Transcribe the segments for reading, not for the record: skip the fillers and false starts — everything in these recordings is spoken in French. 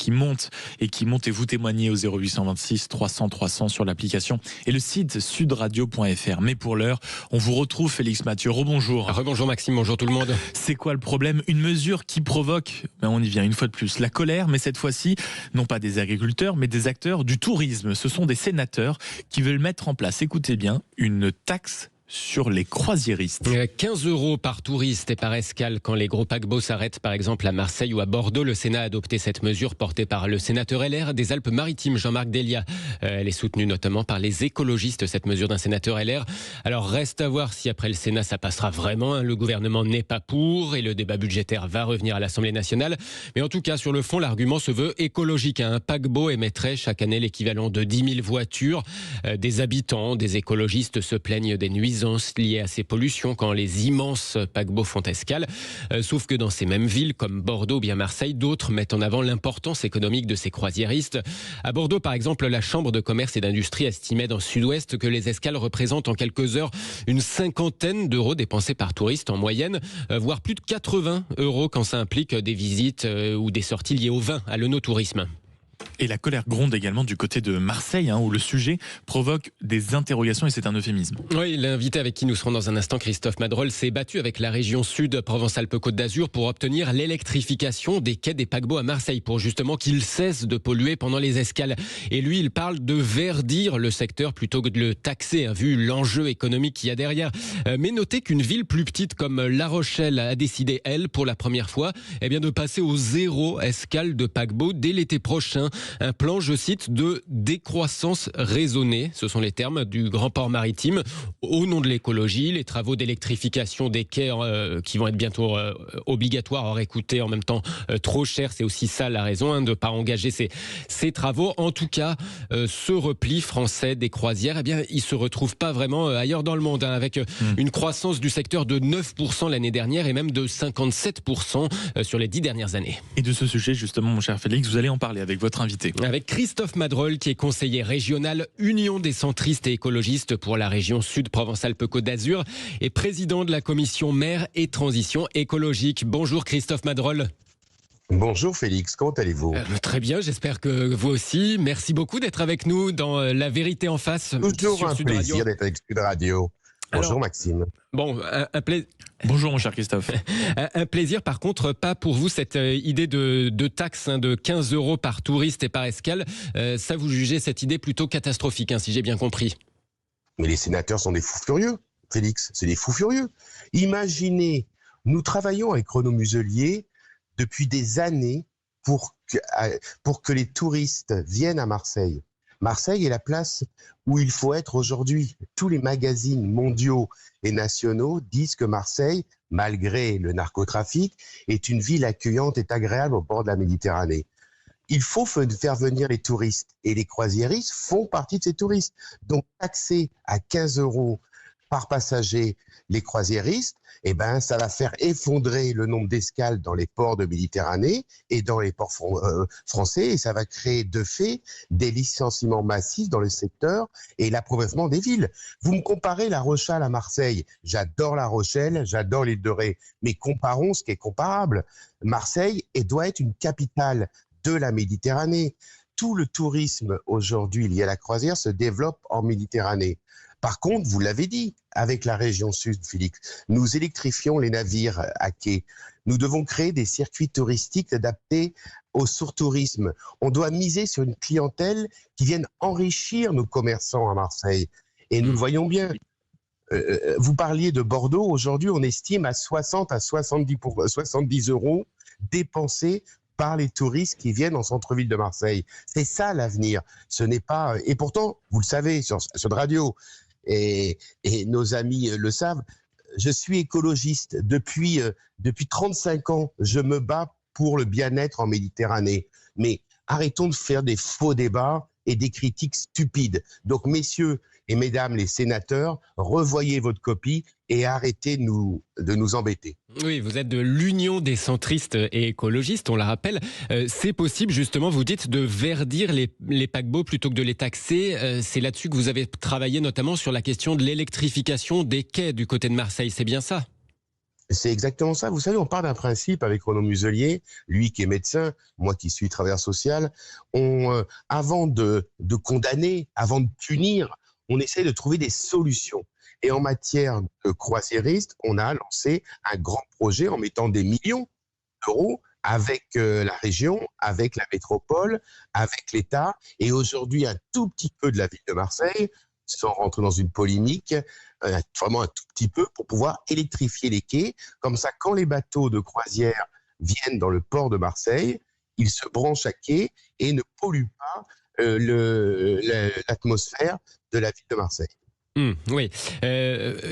qui monte et vous témoignez au 0826 300 300 sur l'application et le site sudradio.fr. Mais pour l'heure, on vous retrouve Félix Mathieu. Rebonjour. Rebonjour Maxime, bonjour tout le monde. C'est quoi le problème? Une mesure qui provoque, on y vient une fois de plus, la colère, mais cette fois-ci, non pas des agriculteurs, mais des acteurs du tourisme. Ce sont des sénateurs qui veulent mettre en place, écoutez bien, une taxe sur les croisiéristes. 15 € par touriste et par escale quand les gros paquebots s'arrêtent par exemple à Marseille ou à Bordeaux. Le Sénat a adopté cette mesure portée par le sénateur LR des Alpes-Maritimes, Jean-Marc Delia. Elle est soutenue notamment par les écologistes, cette mesure d'un sénateur LR. Alors reste à voir si après le Sénat ça passera vraiment. Le gouvernement n'est pas pour et le débat budgétaire va revenir à l'Assemblée nationale. Mais en tout cas, sur le fond, l'argument se veut écologique. Un paquebot émettrait chaque année l'équivalent de 10 000 voitures. Des habitants, des écologistes se plaignent des nuisances liées à ces pollutions quand les immenses paquebots font escale. Sauf que dans ces mêmes villes comme Bordeaux ou bien Marseille, d'autres mettent en avant l'importance économique de ces croisiéristes. À Bordeaux, par exemple, la Chambre de commerce et d'industrie estimait dans Sud-Ouest que les escales représentent en quelques heures une 50aine d'euros dépensés par touriste en moyenne, voire plus de 80 € quand ça implique des visites ou des sorties liées au vin, à l'œnotourisme. Et la colère gronde également du côté de Marseille, où le sujet provoque des interrogations et c'est un euphémisme. Oui, l'invité avec qui nous serons dans un instant, Christophe Madrol, s'est battu avec la région Sud, Provence-Alpes-Côte d'Azur, pour obtenir l'électrification des quais des paquebots à Marseille, pour justement qu'ils cessent de polluer pendant les escales. Et lui, il parle de verdir le secteur plutôt que de le taxer, vu l'enjeu économique qu'il y a derrière. Mais notez qu'une ville plus petite comme La Rochelle a décidé, elle, pour la première fois, de passer au 0 escale de paquebots dès l'été prochain. Un plan, je cite, de décroissance raisonnée, ce sont les termes du grand port maritime, au nom de l'écologie. Les travaux d'électrification des quais qui vont être bientôt obligatoires auraient coûté en même temps trop cher. C'est aussi ça la raison de ne pas engager ces travaux. En tout cas, ce repli français des croisières, il ne se retrouve pas vraiment ailleurs dans le monde, avec une croissance du secteur de 9% l'année dernière et même de 57% sur les 10 dernières années. Et de ce sujet, justement, mon cher Félix, vous allez en parler avec votre invité. Avec Christophe Madrol, qui est conseiller régional Union des centristes et écologistes pour la région Sud Provence-Alpes-Côte d'Azur et président de la commission mer et transition écologique. Bonjour Christophe Madrol. Bonjour Félix, comment allez-vous? Très bien, j'espère que vous aussi. Merci beaucoup d'être avec nous dans La Vérité en face. Toujours un plaisir d'être avec Sud Radio. Bonjour alors, Maxime. Bon, un plaisir. Bonjour mon cher Christophe. Un plaisir, par contre, pas pour vous cette idée de taxe de 15 € par touriste et par escale. Ça, vous jugez cette idée plutôt catastrophique, si j'ai bien compris. Mais les sénateurs sont des fous furieux, Félix, c'est des fous furieux. Imaginez, nous travaillons avec Renaud Muselier depuis des années pour que les touristes viennent à Marseille. Marseille est la place où il faut être aujourd'hui. Tous les magazines mondiaux et nationaux disent que Marseille, malgré le narcotrafic, est une ville accueillante et agréable au bord de la Méditerranée. Il faut faire venir les touristes et les croisiéristes font partie de ces touristes. Donc taxer à 15 € par passager les croisiéristes, ça va faire effondrer le nombre d'escales dans les ports de Méditerranée et dans les ports français et ça va créer de fait des licenciements massifs dans le secteur et l'appauvrissement des villes. Vous me comparez La Rochelle à Marseille. J'adore La Rochelle, j'adore l'île de Ré, mais comparons ce qui est comparable. Marseille doit être une capitale de la Méditerranée. Tout le tourisme aujourd'hui lié à la croisière se développe en Méditerranée. Par contre, vous l'avez dit, avec la région Sud, Félix, nous électrifions les navires à quai. Nous devons créer des circuits touristiques adaptés au surtourisme. On doit miser sur une clientèle qui vienne enrichir nos commerçants à Marseille. Et nous le voyons bien. Vous parliez de Bordeaux. Aujourd'hui, on estime à 60 à 70 € dépensés par les touristes qui viennent en centre-ville de Marseille. C'est ça l'avenir. Ce n'est pas... Et pourtant, vous le savez, sur radio, et nos amis le savent, je suis écologiste. Depuis 35 ans, je me bats pour le bien-être en Méditerranée. Mais arrêtons de faire des faux débats et des critiques stupides. Donc, messieurs et mesdames les sénateurs, revoyez votre copie et arrêtez de nous embêter. Oui, vous êtes de l'Union des centristes et écologistes, on la rappelle. C'est possible, justement, vous dites, de verdir les paquebots plutôt que de les taxer. C'est là-dessus que vous avez travaillé, notamment sur la question de l'électrification des quais du côté de Marseille. C'est bien ça ? C'est exactement ça. Vous savez, on part d'un principe avec Renaud Muselier, lui qui est médecin, moi qui suis travailleur social. Avant de condamner, avant de punir, on essaie de trouver des solutions. Et en matière de croisiériste, on a lancé un grand projet en mettant des millions d'euros avec la région, avec la métropole, avec l'État, et aujourd'hui un tout petit peu de la ville de Marseille, sans rentrer dans une polémique, vraiment un tout petit peu pour pouvoir électrifier les quais. Comme ça, quand les bateaux de croisière viennent dans le port de Marseille, ils se branchent à quai et ne polluent pas l'atmosphère de la ville de Marseille. Oui,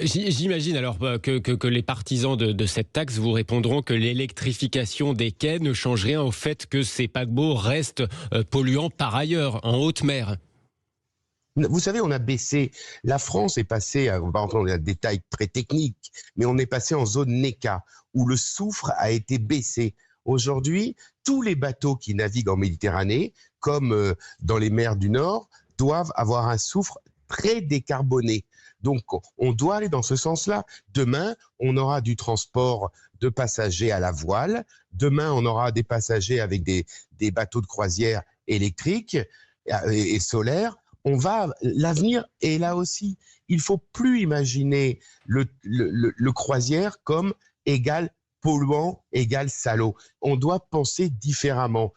j'imagine alors que les partisans de cette taxe vous répondront que l'électrification des quais ne change rien au fait que ces paquebots restent polluants par ailleurs, en haute mer. Vous savez, on a baissé, la France est passée, on va rentrer dans des détails très techniques, mais on est passé en zone NECA, où le soufre a été baissé. Aujourd'hui, tous les bateaux qui naviguent en Méditerranée, comme dans les mers du Nord, doivent avoir un soufre très décarboné. Donc, on doit aller dans ce sens-là. Demain, on aura du transport de passagers à la voile. Demain, on aura des passagers avec des bateaux de croisière électriques et solaires. L'avenir est là aussi. Il faut plus imaginer le croisière comme égal polluant, égal salaud. On doit penser différemment.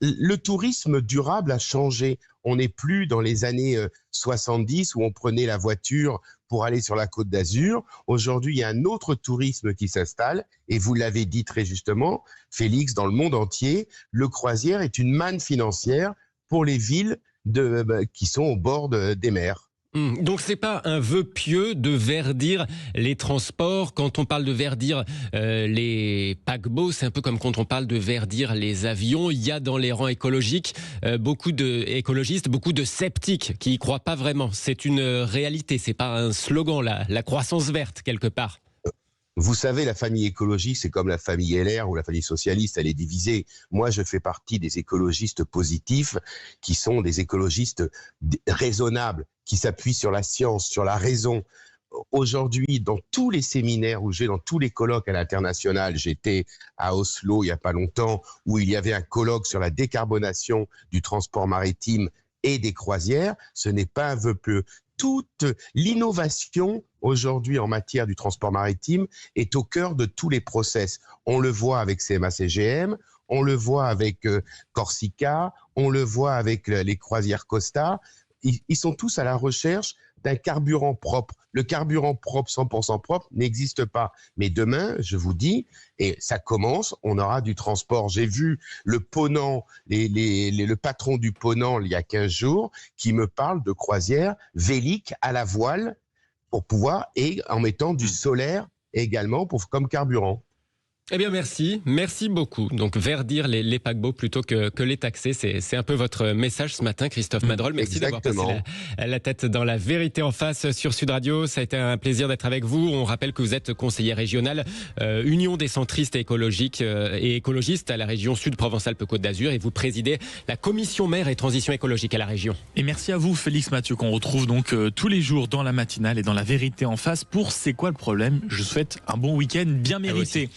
Le tourisme durable a changé. On n'est plus dans les années 70 où on prenait la voiture pour aller sur la Côte d'Azur. Aujourd'hui, il y a un autre tourisme qui s'installe. Et vous l'avez dit très justement, Félix, dans le monde entier, le croisière est une manne financière pour les villes qui sont au bord des mers. Donc c'est pas un vœu pieux de verdir les transports. Quand on parle de verdir les paquebots, c'est un peu comme quand on parle de verdir les avions. Il y a dans les rangs écologiques beaucoup d'écologistes, beaucoup de sceptiques qui y croient pas vraiment. C'est une réalité, c'est pas un slogan, la croissance verte quelque part. Vous savez, la famille écologique, c'est comme la famille LR ou la famille socialiste, elle est divisée. Moi, je fais partie des écologistes positifs, qui sont des écologistes raisonnables, qui s'appuient sur la science, sur la raison. Aujourd'hui, dans tous les séminaires où dans tous les colloques à l'international, j'étais à Oslo il n'y a pas longtemps, où il y avait un colloque sur la décarbonation du transport maritime et des croisières, ce n'est pas un vœu pieux. Toute l'innovation aujourd'hui en matière du transport maritime est au cœur de tous les process. On le voit avec CMA-CGM, on le voit avec Corsica, on le voit avec les croisières Costa. Ils sont tous à la recherche d'un carburant propre. Le carburant propre, 100% propre, n'existe pas. Mais demain, je vous dis, et ça commence, on aura du transport. J'ai vu le Ponant, le patron du Ponant, il y a 15 jours, qui me parle de croisière vélique à la voile pour pouvoir, et en mettant du solaire également comme carburant. Eh bien merci beaucoup. Donc verdir les paquebots plutôt que les taxer, c'est un peu votre message ce matin, Christophe Madrol. Merci d'avoir passé la tête dans la vérité en face sur Sud Radio. Ça a été un plaisir d'être avec vous. On rappelle que vous êtes conseiller régional Union des centristes écologiques et écologistes à la région Sud Provence-Alpes-Côte d'Azur, et vous présidez la commission mer et transition écologique à la région. Et merci à vous, Félix Mathieu, qu'on retrouve donc tous les jours dans la matinale et dans la vérité en face pour C'est quoi le problème. Je vous souhaite un bon week-end bien mérité.